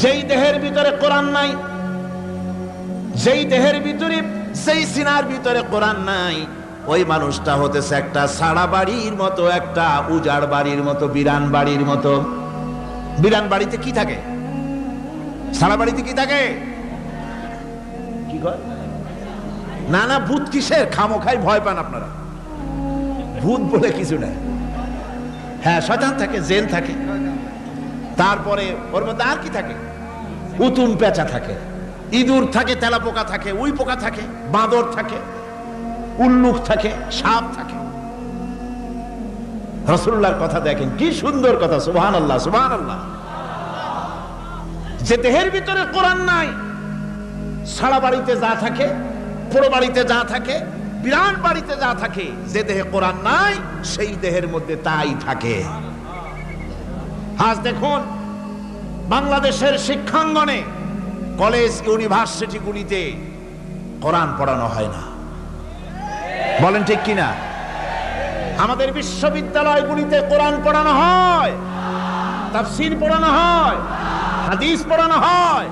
যেই দেহের ভিতরে কোরআন নাই, যেই দেহের ভিতরে, সেই সিনার ভিতরে কোরআন নাই, ওই মানুষটা হতেছে একটা সাড়া বাড়ির মতো, একটা উজাড় বাড়ির মতো, বিরান বাড়ির মতো। বিরান বাড়িতে কি থাকে? সাড়া বাড়িতে কি থাকে? কি কয়? না না, ভূত কিসের? খামোখাই ভয় পান আপনারা। ভূত বলে কিছু নাই। হ্যাঁ, শয়তান থাকে, জিন থাকে। তারপরে ওর মধ্যে আর কি থাকে? উতুম পেঁচা থাকে, ইঁদুর থাকে, তেলাপোকা থাকে, উই পোকা থাকে, বাঁদর থাকে, উল্লুক থাকে, সাপ থাকে। রাসূলুল্লাহর কথা দেখেন, কি সুন্দর কথা। সুবহানাল্লাহ, সুবহানাল্লাহ। যে দেহের ভিতরে কোরআন নাই, সারা বাড়িতে যা থাকে, পুরো বাড়িতে যা থাকে, বিরাট বাড়িতে যা থাকে, যে দেহে কোরআন নাই সেই দেহের মধ্যে তাই থাকে। আজ দেখুন বাংলাদেশের শিক্ষাঙ্গনে, কলেজ ইউনিভার্সিটিগুলিতে কোরআন পড়ানো হয় না। বলেন ঠিক কিনা? আমাদের বিশ্ববিদ্যালয়গুলিতে কোরআন পড়ানো হয়, তাফসীর পড়ানো হয়, হাদিস পড়ানো হয়।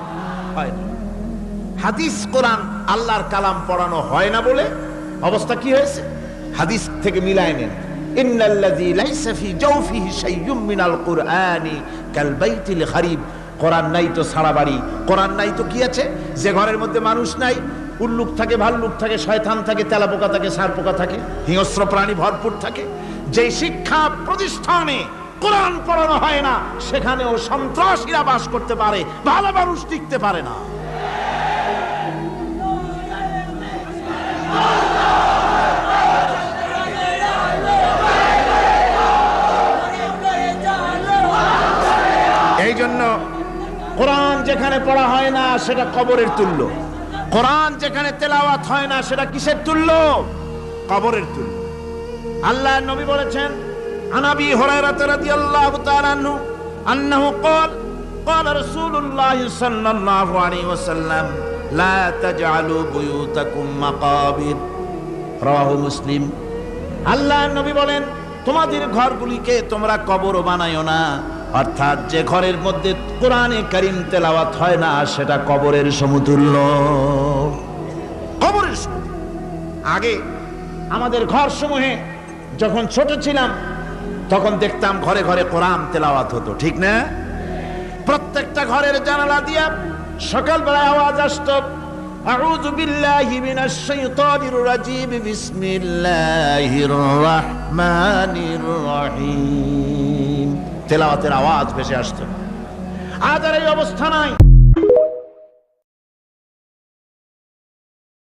হাদিস, কোরআন, আল্লাহর কালাম পড়ানো হয় না বলে অবস্থা কি হয়েছে? হাদিস থেকে মিলায় নেন। ইন্নাল্লাযী লাইসা ফি জাওফিহি শাইউম মিনাল কুরআনি কাল বাইতিল খারিব। কোরআন নাই তো সারা বাড়ি। কোরআন নাই তো কি আছে? যে ঘরের মধ্যে মানুষ নাই, উল্লুক থাকে, ভাল্লুক থাকে, শয়তান থাকে, তেলাপোকা থাকে, সারপোকা থাকে, হিংস্র প্রাণী ভরপুর থাকে। যে শিক্ষা প্রতিষ্ঠানে কোরআন পড়ানো হয় না, সেখানেও সন্ত্রাসীরা বাস করতে পারে, ভালো মানুষ টিকতে পারে না। এই জন্য কোরআন যেখানে পড়া হয় না সেটা কবরের তুল্য। কোরআন যেখানে তেলাওয়াত হয় না সেটা কিসের তুল্য? কবরের তুল্য। আল্লাহর নবী বলেছেন, আনাবি হুরায়রা রাদিয়াল্লাহু তাআলা আনহু আন্নাহু ক্বাল ক্বালা রাসূলুল্লাহ সাল্লাল্লাহু আলাইহি ওয়াসাল্লাম লা তাজআলু বুয়ুতাকুম মাকাবির। রাওয়াহু মুসলিম। আল্লাহর নবী বলেন, তোমাদের ঘরগুলিকে তোমরা কবর বানায়ো না। অর্থাৎ যে ঘরের মধ্যে কোরআনে কারীম তেলাওয়াত হয় না সেটা কবরের সমতুল্য। কবরের সমতুল্য। আগে আমাদের ঘর সমূহে যখন ছোট ছিলাম তখন দেখতাম ঘরে ঘরে কোরআন তেলাওয়াত হতো, ঠিক না? প্রত্যেকটা ঘরের জানালা দিয়া সকালবেলায় আওয়াজ আসতো, আউযু বিল্লাহি মিনাশ শাইতানির রাজীম, বিসমিল্লাহির রাহমানির রহিম। তেলাওয়াতের আওয়াজ ভেসে আসতো। আজ আর এই অবস্থা নাই।